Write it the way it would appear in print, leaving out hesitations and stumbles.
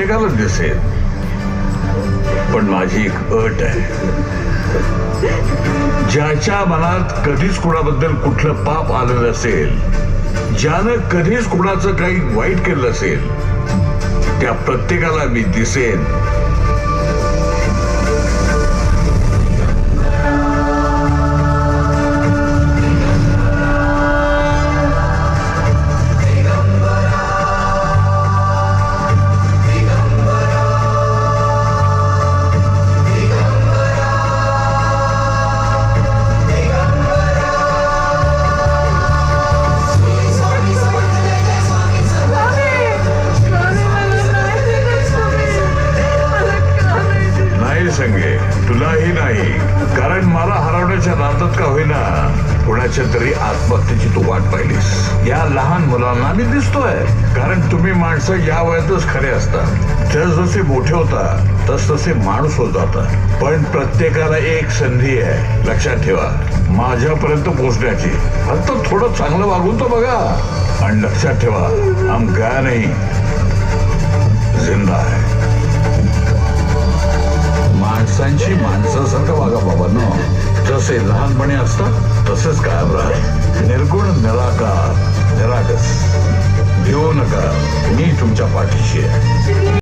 प्रत्येकाला दिसेल, पण माझी एक अट आहे. ज्याच्या मनात कधीच कुणाबद्दल कुठलं पाप आलं नसेल, ज्यानं कधीच कुणाचं काही वाईट केलं असेल, त्या प्रत्येकाला मी दिसेन. संगे तुलाही नाही, कारण मला हरवण्याच्या नादात का होईना कोणाच्या तरी आत्महत्येची तू वाट पाहिलीस. या लहान मुलांना मी दिसतोय, कारण तुम्ही माणसं या वयातच खरे असतात. जसजसे मोठे होता तस तसे माणूस होत जाता. पण प्रत्येकाला एक संधी आहे, लक्षात ठेवा, माझ्यापर्यंत पोहोचण्याची. फक्त थोडं चांगलं वागून तर बघा, आणि लक्षात ठेवा, हम गया नाही, जिंदा आहे. माणसांची माणसासारखं वागा बाबांनो. जसे लहानपणी असतात तसेच कायम राहा. निर्गुण, निराकार, निरागस. भिवू नका, मी तुमच्या पाठीशी आहे.